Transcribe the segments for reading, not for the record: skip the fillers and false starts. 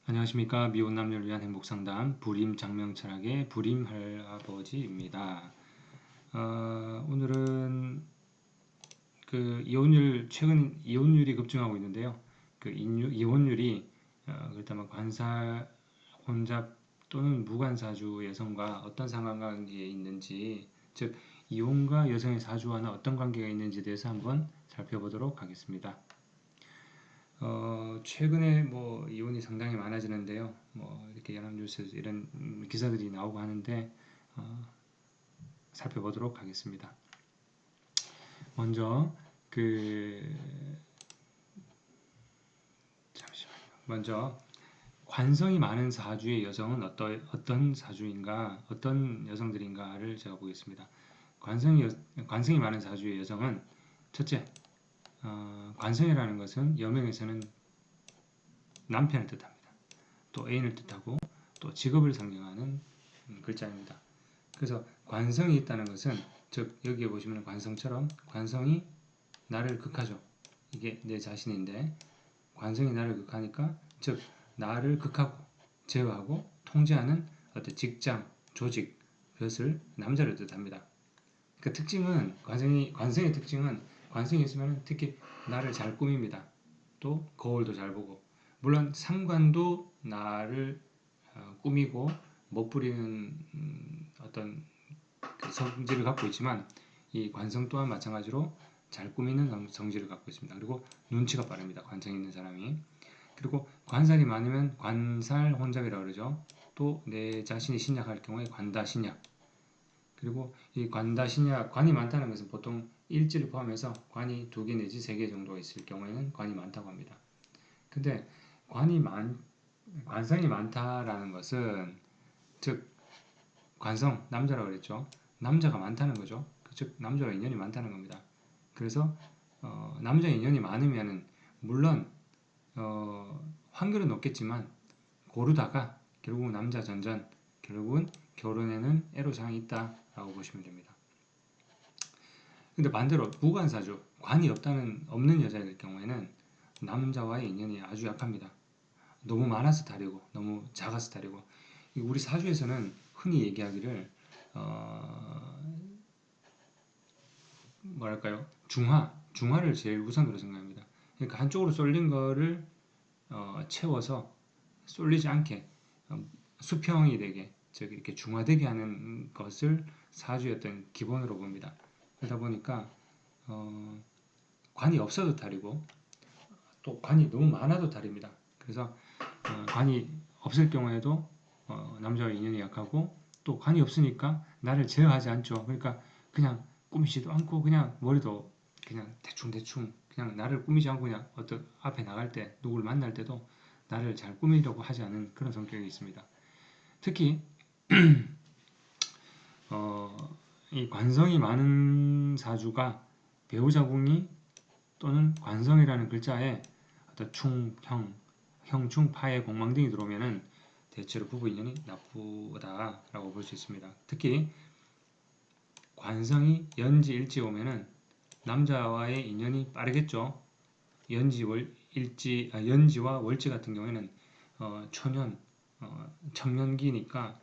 안녕하십니까. 미혼 남녀를 위한 행복상담 불임 장명철학의 불임 할아버지입니다. 오늘은 최근 이혼율이 급증하고 있는데요. 이혼율이 그렇다면 관살, 혼잡 또는 무관사주 여성과 어떤 상관관계에 있는지, 즉 이혼과 여성의 사주와는 어떤 관계가 있는지에 대해서 한번 살펴보도록 하겠습니다. 최근에 이혼이 상당히 많아지는데요. 이렇게 연합뉴스에서 이런 기사들이 나오고 하는데 살펴보도록 하겠습니다. 먼저 먼저 관성이 많은 사주의 여성은 어떤 사주인가, 어떤 여성들인가를 제가 보겠습니다. 관성이 많은 사주의 여성은 첫째, 관성이라는 것은 여명에서는 남편을 뜻합니다. 또 애인을 뜻하고 또 직업을 상징하는 글자입니다. 그래서 관성이 있다는 것은, 즉 여기에 보시면 관성처럼 관성이 나를 극하죠. 이게 내 자신인데 관성이 나를 극하니까, 즉 나를 극하고 제어하고 통제하는 어떤 직장, 조직, 벼슬, 남자를 뜻합니다. 그 특징은 관성의 특징은, 관성이 있으면 특히 나를 잘 꾸밉니다. 또 거울도 잘 보고, 물론 상관도 나를 꾸미고 멋부리는 어떤 성질을 갖고 있지만, 이 관성 또한 마찬가지로 잘 꾸미는 성질을 갖고 있습니다. 그리고 눈치가 빠릅니다. 관성 있는 사람이. 그리고 관살이 많으면 관살 혼잡이라고 그러죠. 또 내 자신이 신약할 경우에 관다신약. 그리고 이 관다신약, 관이 많다는 것은 보통 일지를 포함해서 관이 2개 내지 3개 정도 있을 경우에는 관이 많다고 합니다. 근데 관성이 많다라는 것은, 즉 관성, 남자라고 그랬죠. 남자가 많다는 거죠. 즉 남자와 인연이 많다는 겁니다. 그래서 남자 인연이 많으면은 물론 확률은 높겠지만 고르다가 결국은 남자 전전, 결국은 결혼에는 애로사항이 있다라고 보시면 됩니다. 근데 반대로 무관사주, 관이 없는 여자일 경우에는 남자와의 인연이 아주 약합니다. 너무 많아서 다르고 너무 작아서 다르고, 우리 사주에서는 흔히 얘기하기를 중화를 제일 우선으로 생각합니다. 그러니까 한쪽으로 쏠린 거를 채워서 쏠리지 않게 수평이 되게, 즉 이렇게 중화되게 하는 것을 사주의 어떤 기본으로 봅니다. 그러다 보니까 관이 없어도 다르고 또 관이 너무 많아도 다릅니다. 그래서 관이 없을 경우에도 남자와 인연이 약하고, 또 관이 없으니까 나를 제어하지 않죠. 그러니까 그냥 꾸미지도 않고 그냥 머리도 그냥 대충 그냥 나를 꾸미지 않고 그냥 어떤 앞에 나갈 때, 누구를 만날 때도 나를 잘 꾸미려고 하지 않은 그런 성격이 있습니다. 특히 이 관성이 많은 사주가 배우자궁이 또는 관성이라는 글자에 어떤 형충, 파의 공망 등이 들어오면은 대체로 부부 인연이 나쁘다라고 볼 수 있습니다. 특히 관성이 연지, 일지 오면은 남자와의 인연이 빠르겠죠. 연지와 월지 같은 경우에는 청년기니까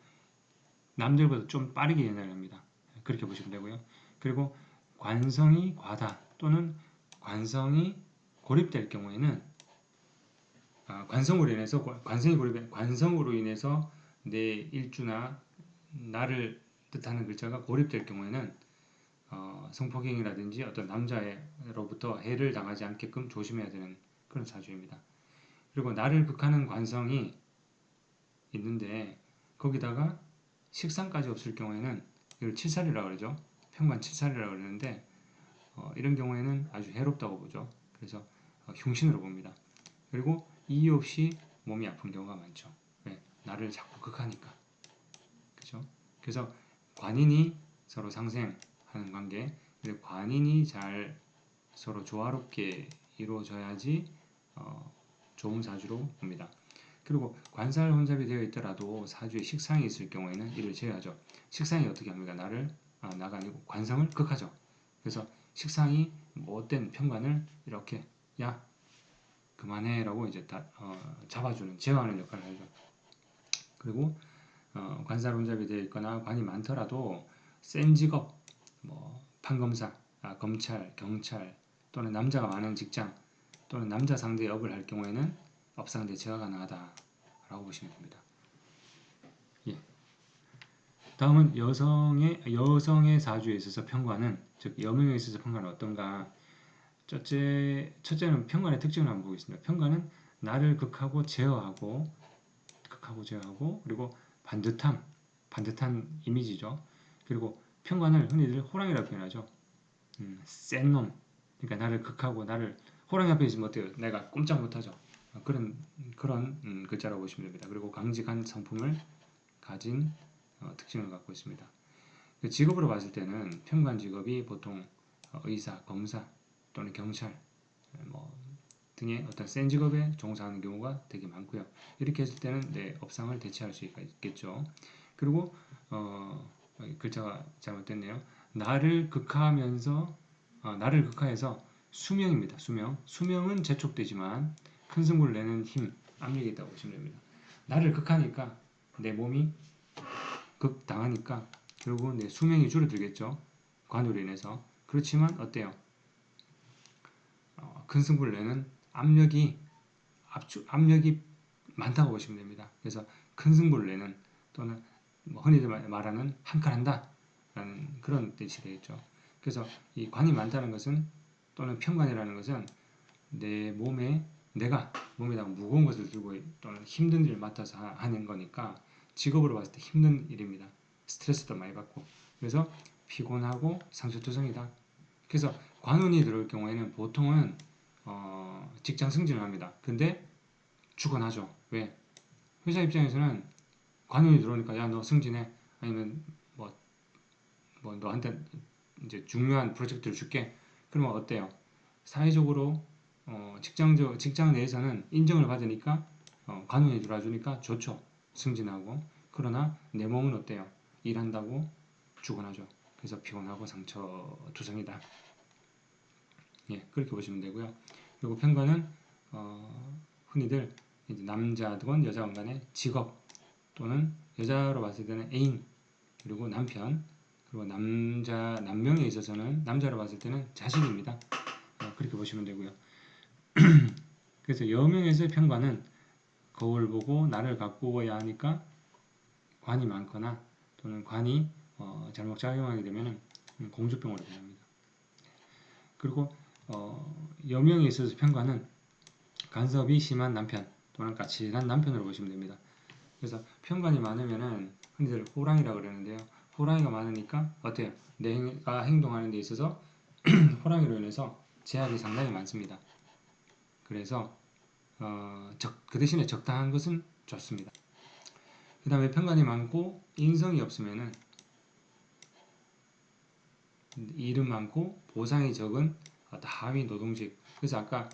남들보다 좀 빠르게 연애를 합니다. 그렇게 보시면 되고요. 그리고 관성이 과다 또는 관성이 고립될 경우에는, 관성으로 인해서 내 일주나 나를 뜻하는 글자가 고립될 경우에는 성폭행이라든지 어떤 남자로부터 해를 당하지 않게끔 조심해야 되는 그런 사주입니다. 그리고 나를 극하는 관성이 있는데 거기다가 식상까지 없을 경우에는, 이걸 칠살이라고 그러죠. 평만 칠살이라고 그러는데 이런 경우에는 아주 해롭다고 보죠. 그래서 흉신으로 봅니다. 그리고 이유 없이 몸이 아픈 경우가 많죠. 왜? 나를 자꾸 극하니까. 그죠? 그래서 관인이 서로 상생하는 관계, 그리고 관인이 잘 서로 조화롭게 이루어져야지 좋은 사주로 봅니다. 그리고 관살 혼잡이 되어 있더라도 사주에 식상이 있을 경우에는 이를 제어하죠. 식상이 어떻게 합니까? 나가 아니고 관성을 극하죠. 그래서 식상이 못된 편관을 이렇게, 야 그만해라고 이제 잡아주는, 제어하는 역할을 하죠. 그리고 관살 혼잡이 되어 있거나 관이 많더라도 센 직업, 뭐 판검사, 검찰, 경찰 또는 남자가 많은 직장 또는 남자 상대 업을 할 경우에는 업상 대체가 가능하다라고 보시면 됩니다. 예. 다음은 여성의 사주에 있어서 평관은, 즉 여명에 있어서 평관은 어떤가? 첫째는 평관의 특징을 한번 보겠습니다. 평관은 나를 극하고 제어하고 그리고 반듯한 이미지죠. 그리고 평관을 흔히들 호랑이라고 표현하죠. 센 놈. 그러니까 나를 극하고 호랑이 앞에 있으면 어때요? 내가 꼼짝 못하죠. 그런 글자라고 보시면 됩니다. 그리고 강직한 성품을 가진 특징을 갖고 있습니다. 직업으로 봤을 때는 평관 직업이 보통 의사, 검사 또는 경찰 뭐 등의 어떤 센 직업에 종사하는 경우가 되게 많고요. 이렇게 했을 때는 내 업상을 대체할 수 있겠죠. 그리고 글자가 잘못됐네요. 나를 극하해서 수명입니다. 수명은 재촉되지만 큰 승부를 내는 힘, 압력이 있다고 보시면 됩니다. 나를 극하니까 내 몸이 극당하니까 결국은 내 수명이 줄어들겠죠. 관으로 인해서. 그렇지만 어때요? 큰 승부를 내는 압력이 많다고 보시면 됩니다. 그래서 큰 승부를 내는, 또는 흔히들 말하는 한 칸 한다 라는 그런 뜻이 되겠죠. 그래서 이 관이 많다는 것은, 또는 편관이라는 것은 내가 몸에다가 무거운 것을 들고 또는 힘든 일을 맡아서 하는 거니까 직업으로 봤을 때 힘든 일입니다. 스트레스도 많이 받고, 그래서 피곤하고 상처투성이다. 그래서 관운이 들어올 경우에는 보통은 직장 승진을 합니다. 근데 죽어나죠. 왜? 회사 입장에서는 관운이 들어오니까 야 너 승진해, 아니면 뭐 너한테 이제 중요한 프로젝트를 줄게. 그러면 어때요? 사회적으로 직장 내에서는 인정을 받으니까 관운이 들어와주니까 좋죠. 승진하고. 그러나 내 몸은 어때요? 일한다고 죽어나죠. 그래서 피곤하고 상처투성이다. 예, 그렇게 보시면 되고요. 그리고 편관은 흔히들 이제 남자든 여자든 간에 직업, 또는 여자로 봤을 때는 애인, 그리고 남편, 그리고 남명에 있어서는 남자로 봤을 때는 자식입니다. 그렇게 보시면 되고요. 그래서 여명에서의 편관은 거울 보고 나를 가꾸어야 하니까 관이 많거나 또는 관이 잘못 작용하게 되면 공주병으로 변합니다. 그리고 여명에 있어서 편관은 간섭이 심한 남편 또는 까칠한 남편으로 보시면 됩니다. 그래서 편관이 많으면은 흔히들 호랑이라고 그러는데요. 호랑이가 많으니까 어때요? 내가 행동하는 데 있어서 호랑이로 인해서 제약이 상당히 많습니다. 그래서 그 대신에 적당한 것은 좋습니다. 그 다음에 편관이 많고 인성이 없으면은 일은 많고 보상이 적은 하위 노동직. 그래서 아까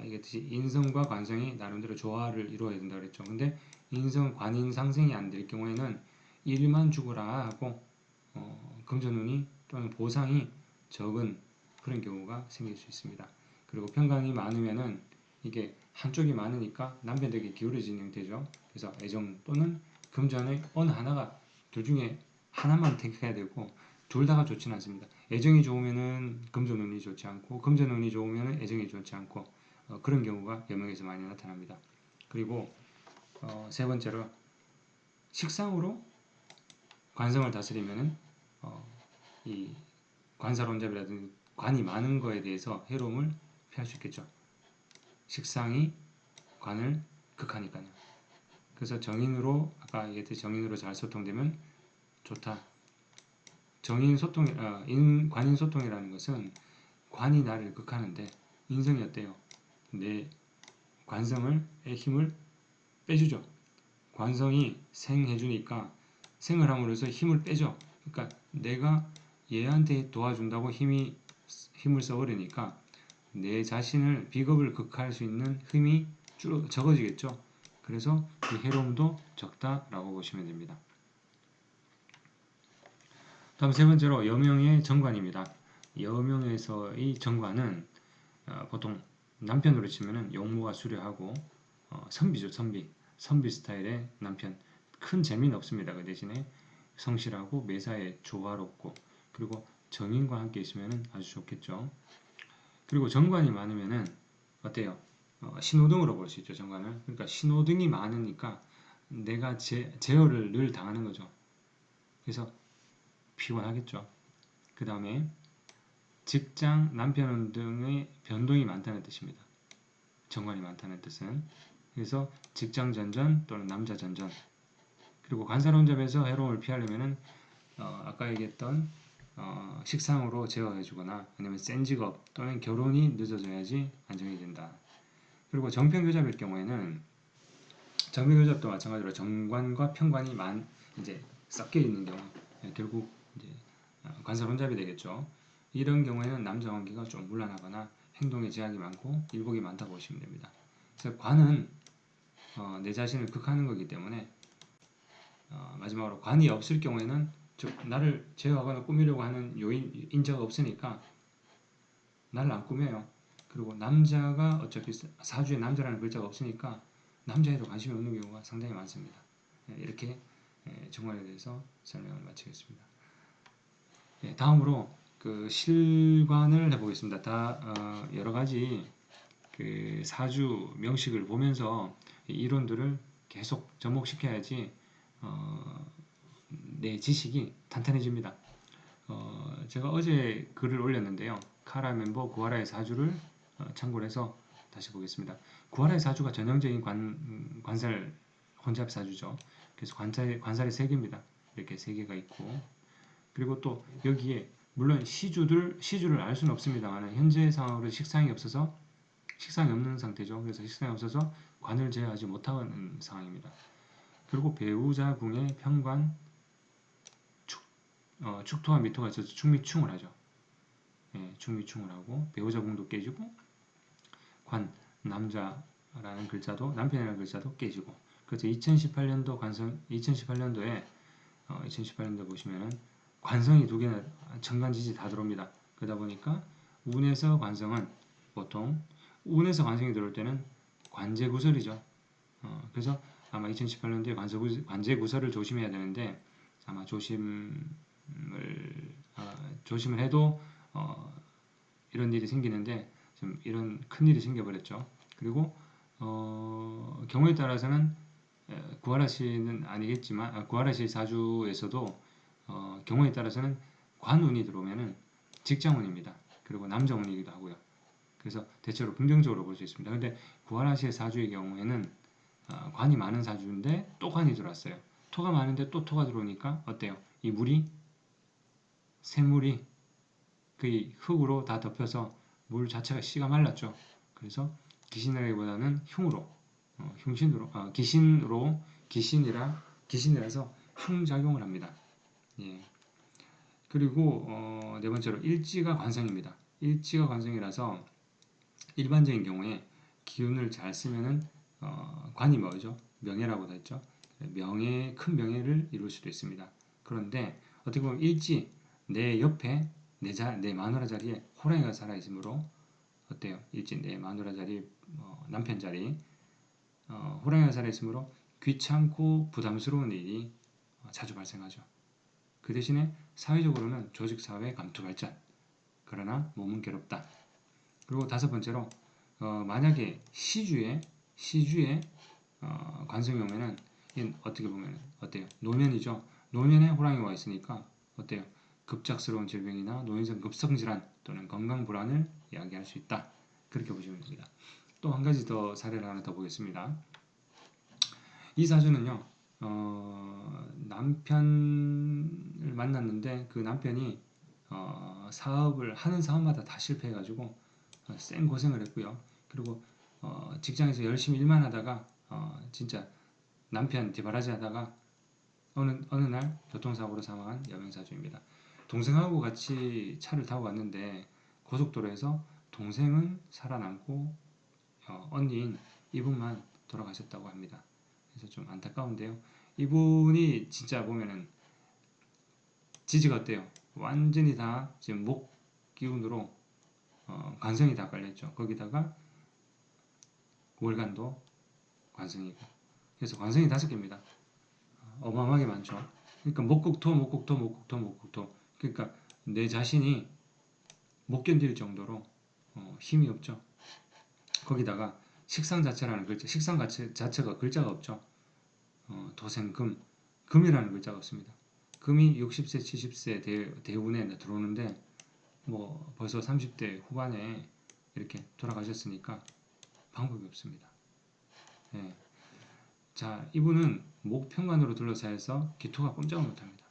얘기했듯이 인성과 관성이 나름대로 조화를 이루어야 된다고 그랬죠. 근데 인성, 관인 상생이 안 될 경우에는 일만 죽어라 하고 금전운이 또는 보상이 적은 그런 경우가 생길 수 있습니다. 그리고 편관이 많으면은 이게 한쪽이 많으니까 남편에게 기울어지는 형태죠. 그래서 애정 또는 금전의 어느 하나가, 둘 중에 하나만 택해야 되고 둘 다가 좋지는 않습니다. 애정이 좋으면은 금전운이 좋지 않고 금전운이 좋으면은 애정이 좋지 않고 그런 경우가 여명에서 많이 나타납니다. 그리고 세 번째로 식상으로 관성을 다스리면은 이 관사론잡이라든지 관이 많은 거에 대해서 해로움을 피할 수 있겠죠. 식상이 관을 극하니까요. 그래서 정인으로, 아까 얘기했듯이 정인으로 잘 소통되면 좋다. 관인 소통이라는 것은 관이 나를 극하는데 인성이 어때요? 내 관성의 힘을 빼주죠. 관성이 생해주니까 생을 함으로써 힘을 빼죠. 그러니까 내가 얘한테 도와준다고 힘을 써버리니까 내 자신을 비겁을 극할 수 있는 힘이 적어지겠죠. 그래서 그 해로움도 적다라고 보시면 됩니다. 다음 세 번째로 여명의 정관입니다. 여명에서의 정관은 보통 남편으로 치면은 용모가 수려하고 선비죠, 선비 스타일의 남편. 큰 재미는 없습니다. 그 대신에 성실하고 매사에 조화롭고 그리고 정인과 함께 있으면 아주 좋겠죠. 그리고 정관이 많으면은 어때요? 신호등으로 볼 수 있죠. 정관을. 그러니까 신호등이 많으니까 내가 제어를 늘 당하는 거죠. 그래서 피곤하겠죠. 그 다음에 직장, 남편 등의 변동이 많다는 뜻입니다. 정관이 많다는 뜻은. 그래서 직장 전전 또는 남자 전전. 그리고 관사론잡에서 해로움을 피하려면은 아까 얘기했던 식상으로 제어해주거나 아니면 센 직업 또는 결혼이 늦어져야지 안정이 된다. 그리고 정편교잡일 경우에는 정편교잡도 마찬가지로 정관과 편관이 이제 섞여 있는 경우 결국 이제 관사론잡이 되겠죠. 이런 경우에는 남자 관계가 좀 문란하거나 행동에 제약이 많고 일복이 많다고 보시면 됩니다. 그래서 관은 내 자신을 극하는 거기 때문에 마지막으로 관이 없을 경우에는 즉 나를 제어하거나 꾸미려고 하는 요인 인자가 없으니까 나를 안 꾸며요. 그리고 남자가 어차피 사주에 남자라는 글자가 없으니까 남자에도 관심이 없는 경우가 상당히 많습니다. 이렇게 정관에 대해서 설명을 마치겠습니다. 다음으로 그 실관을 해보겠습니다. 다 여러 가지 그 사주 명식을 보면서 이론들을 계속 접목시켜야지 내 지식이 탄탄해집니다. 제가 어제 글을 올렸는데요. 카라 멤버 구하라의 사주를 참고를 해서 다시 보겠습니다. 구하라의 사주가 전형적인 관살 혼잡 사주죠. 그래서 관살이 3개입니다. 이렇게 3개가 있고 그리고 또 여기에 물론 시주를 알 수는 없습니다만 현재 상황으로 식상이 없는 상태죠. 그래서 식상이 없어서 관을 제어하지 못하는 상황입니다. 그리고 배우자 궁의 편관 축토와 미토가 있어서 충미충을 하죠. 충미충을 하고 배우자 궁도 깨지고 관 남자라는 글자도 남편이라는 글자도 깨지고 그래서 2018년도에 2018년도 보시면은 관성이 2개나 천간지지 다 들어옵니다. 그러다 보니까 운에서 관성은 보통 운에서 관성이 들어올 때는 관제구설이죠. 그래서 아마 2018년도에 관제구설을 조심해야 되는데 아마 조심을 해도 이런 일이 생기는데 좀 이런 큰 일이 생겨버렸죠. 그리고 경우에 따라서는 구하라시는 아니겠지만 구하라시 사주에서도 경우에 따라서는 관운이 들어오면은 직장운입니다. 그리고 남정운이기도 하고요. 그래서 대체로 긍정적으로 볼 수 있습니다. 근데 구하라시의 사주의 경우에는 관이 많은 사주인데 또 관이 들어왔어요. 토가 많은데 또 토가 들어오니까 어때요? 이 샘물이 그 흙으로 다 덮여서 물 자체가 씨가 말랐죠. 그래서 귀신이라기보다는 귀신이라서 흉작용을 합니다. 예. 그리고 네 번째로 일지가 관성입니다. 일지가 관성이라서 일반적인 경우에 기운을 잘 쓰면은 관이 뭐죠? 명예라고도 했죠. 큰 명예를 이룰 수도 있습니다. 그런데 어떻게 보면 일지 내 옆에 내 마누라 자리에 호랑이가 살아 있으므로 어때요? 일지 내 마누라 자리 남편 자리 호랑이가 살아 있으므로 귀찮고 부담스러운 일이 자주 발생하죠. 그 대신에 사회적으로는 조직 사회 감투 발전 그러나 몸은 괴롭다. 그리고 5번째로 만약에 시주에 관성이 오면은 어떻게 보면 어때요? 노년이죠. 노년에 호랑이가 와 있으니까 어때요? 급작스러운 질병이나 노인성 급성질환 또는 건강 불안을 이야기할 수 있다. 그렇게 보시면 됩니다. 또 한 가지 더 사례를 하나 더 보겠습니다. 이 사주는요. 남편을 만났는데 그 남편이 하는 사업마다 다 실패해가지고 쌩 고생을 했고요. 그리고 직장에서 열심히 일만 하다가 진짜 남편 뒤바라지 하다가 어느 날 교통사고로 사망한 여명사주입니다. 동생하고 같이 차를 타고 갔는데 고속도로에서 동생은 살아남고 언니인 이분만 돌아가셨다고 합니다. 그래서 좀 안타까운데요. 이분이 진짜 보면은 지지가 어때요? 완전히 다 지금 목 기운으로 관성이 다 깔렸죠. 거기다가 월간도 관성이고. 그래서 관성이 5개입니다. 어마어마하게 많죠. 그러니까 목국토, 목국토, 목국토, 목국토. 그러니까 내 자신이 못 견딜 정도로 힘이 없죠. 거기다가 식상 자체라는 글자, 식상 자체가 글자가 없죠. 도생금, 금이라는 글자가 없습니다. 금이 60세, 70세 대운에 들어오는데 뭐 벌써 30대 후반에 이렇게 돌아가셨으니까 방법이 없습니다. 예. 자, 이분은 목편관으로 둘러싸여서 기토가 꼼짝을 못합니다.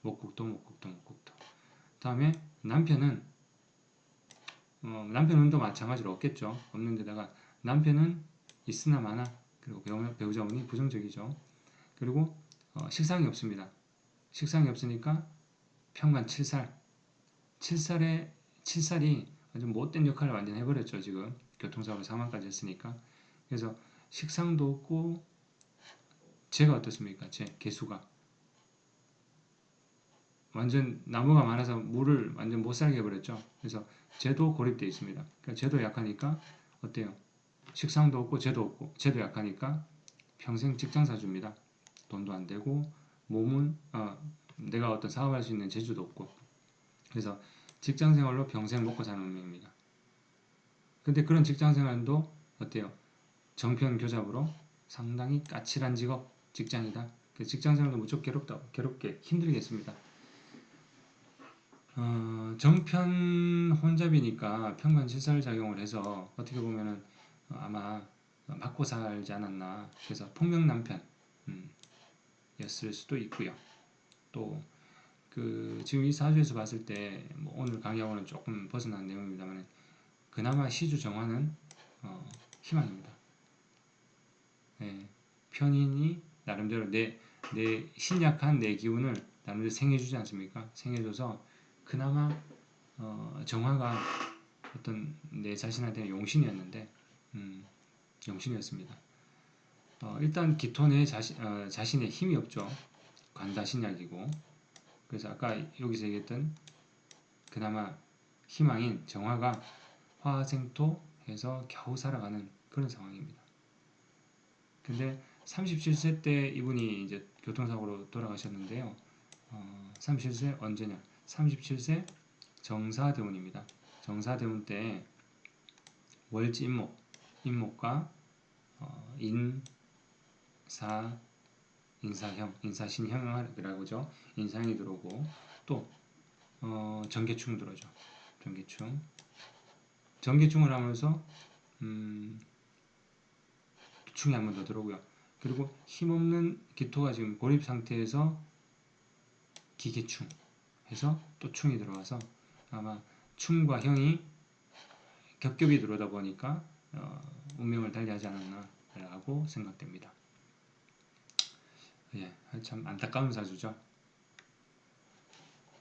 목국토, 목국토, 목국토. 다음에 남편은 남편운도 마찬가지로 없겠죠. 없는 데다가 남편은 있으나 마나, 그리고 배우자운이 부정적이죠. 그리고 식상이 없습니다. 식상이 없으니까 편관 7살. 7살이 아주 못된 역할을 완전 해버렸죠. 지금 교통사고 사망까지 했으니까. 그래서 식상도 없고, 재가 어떻습니까? 개수가 완전 나무가 많아서 물을 완전 못 살게 해버렸죠. 그래서 재도 고립되어 있습니다. 그러니까 재도 약하니까 어때요? 식상도 없고 재도 없고, 재도 약하니까 평생 직장사주입니다. 돈도 안 되고 몸은 내가 어떤 사업할 수 있는 재주도 없고, 그래서 직장생활로 평생 먹고 사는 운명입니다. 근데 그런 직장생활도 어때요? 정편교잡으로 상당히 까칠한 직업, 직장이다. 직장생활도 무척 괴롭게 힘들겠습니다. 정편 혼잡이니까 편관칠살 작용을 해서 어떻게 보면은 아마 맞고 살지 않았나. 그래서 폭명남편 였을 수도 있고요. 또 지금 이 사주에서 봤을 때 뭐 오늘 강의하고는 조금 벗어난 내용입니다만 그나마 시주 정화는 희망입니다. 네, 편인이 나름대로 내 신약한 내 기운을 나름대로 생해주지 않습니까? 생해줘서 그나마 정화가 어떤 내 자신한테는 용신이었는데 용신이었습니다. 일단 기토내 자신의 힘이 없죠. 관다신약이고. 그래서 아까 여기서 얘기했던 그나마 희망인 정화가 화생토 해서 겨우 살아가는 그런 상황입니다. 근데 37세 때 이분이 이제 교통사고로 돌아가셨는데요. 37세 언제냐? 37세 정사대운입니다. 정사대운 때 월지인목, 인목과 인사신형이라고 하죠. 인상이 들어오고 또 정계충 들어오죠. 정계충을 하면서 충이 한 번 더 들어오고요. 그리고 힘없는 기토가 지금 고립 상태에서 기계충 해서 또 충이 들어와서 아마 충과 형이 겹겹이 들어오다 보니까 운명을 달리하지 않았나라고 생각됩니다. 예, 참 안타까운 사주죠.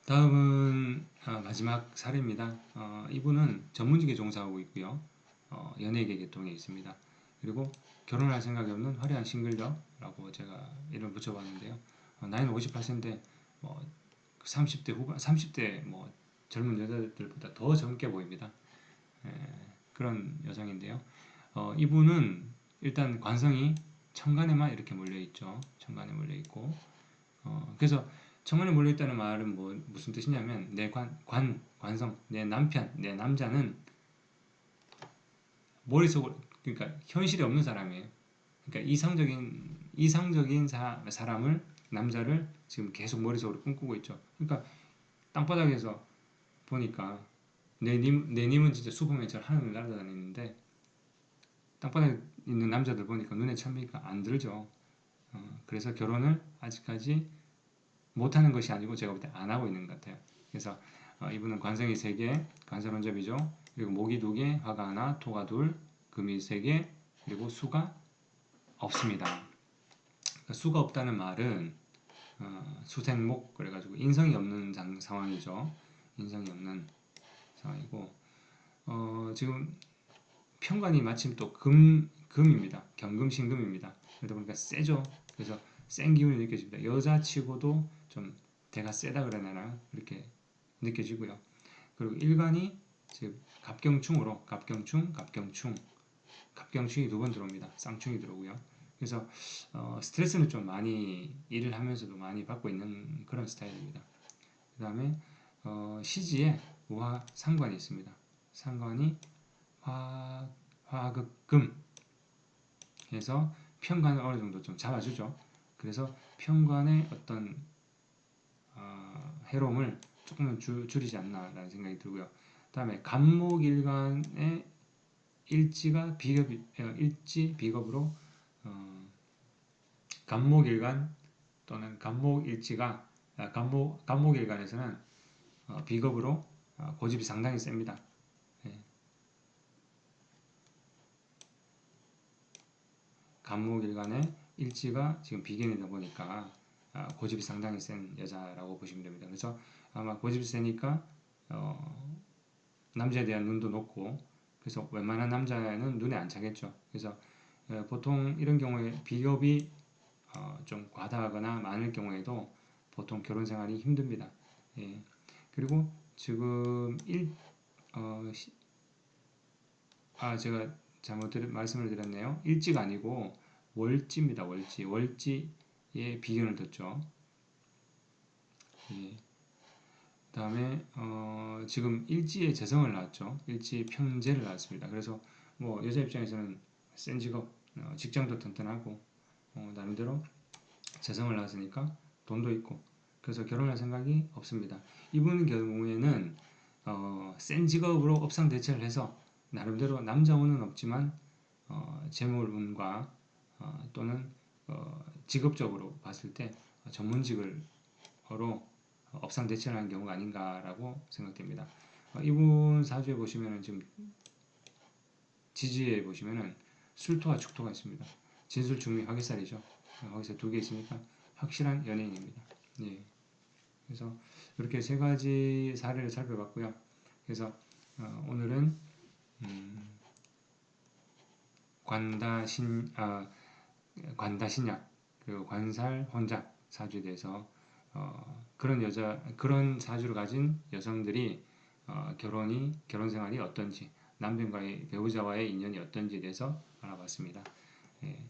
다음은 마지막 사례입니다. 이분은 전문직에 종사하고 있고요. 연예계 계통에 있습니다. 그리고 결혼할 생각이 없는 화려한 싱글녀라고 제가 이름 붙여봤는데요. 나이는 58세인데 30대 후반, 30대 젊은 여자들보다 더 젊게 보입니다. 그런 여성인데요. 이분은 일단 관성이 천간에만 이렇게 몰려있죠. 천간에 몰려있고 그래서 천간에 몰려있다는 말은 무슨 뜻이냐면 내 관성, 내 남편, 내 남자는 머릿속으로, 그러니까 현실이 없는 사람이에요. 그러니까 이상적인 사람을, 남자를 지금 계속 머릿속으로 꿈꾸고 있죠. 그러니까 땅바닥에서 보니까 내 님은 진짜 슈퍼맨처럼 하늘을 날아다니는데 땅바닥에 있는 남자들 보니까 눈에 참으니까 안 들죠. 그래서 결혼을 아직까지 못하는 것이 아니고 제가 볼 때 안 하고 있는 것 같아요. 그래서 이분은 관성이 3개, 관사론잡이죠. 그리고 목이 2개, 화가 하나, 토가 2, 금이 3개, 그리고 수가 없습니다. 그러니까 수가 없다는 말은 수생목, 그래가지고 인성이 없는 상황이죠. 인성이 없는 상황이고 지금 편관이 마침 또 금입니다. 경금신금입니다. 그러다 보니까 세죠. 그래서 센 기운이 느껴집니다. 여자치고도 좀 대가 세다 그러나 이렇게 느껴지고요. 그리고 일간이 지금 갑경충으로 갑경충 갑경충이 2번 들어옵니다. 쌍충이 들어오고요. 그래서 스트레스는 좀 많이 일을 하면서도 많이 받고 있는 그런 스타일입니다. 그 다음에 시지에 와 상관이 있습니다. 상관이 화극금 해서 편관을 어느 정도 좀 잡아주죠. 그래서 편관의 어떤 해로움을 조금은 줄이지 않나라는 생각이 들고요. 그 다음에 간목일간의 일지가 일지 비겁으로 간목일간 또는 간목일지가 간목일간에서는 비겁으로 고집이 상당히 셉니다. 예. 간목일간의 일지가 지금 비견이다 보니까 고집이 상당히 센 여자라고 보시면 됩니다. 그래서 아마 고집이 세니까 남자에 대한 눈도 높고 그래서 웬만한 남자는 눈에 안 차겠죠. 그래서 보통 이런 경우에 비겁이 좀 과다하거나 많을 경우에도 보통 결혼 생활이 힘듭니다. 예. 그리고 지금 제가 잘못 말씀을 드렸네요. 일지가 아니고 월지입니다. 월지에 비견을 뒀죠. 예. 다음에 지금 일지에 재성을 낳았죠. 일지에 평재를 낳았습니다. 그래서 뭐 여자 입장에서는 센 직업, 직장도 튼튼하고 나름대로 재성을 낳았으니까 돈도 있고 그래서 결혼할 생각이 없습니다. 이분 경우에는 센 직업으로 업상대체를 해서 나름대로 남자운은 없지만 재물운과 또는 직업적으로 봤을 때 전문직으로 업상대체를 하는 경우가 아닌가라고 생각됩니다. 이분 사주에 보시면은 지금 지지에 보시면은 술토와 축토가 있습니다. 진술, 중미, 화기살이죠. 화기살 2개 있으니까 확실한 연예인입니다. 예. 그래서 이렇게 3가지 사례를 살펴봤고요. 그래서 오늘은 관다신약 그리고 관살 혼작 사주에 대해서 그런 사주를 가진 여성들이 결혼 생활이 어떤지 남편과의 배우자와의 인연이 어떤지에 대해서 알아봤습니다. 예.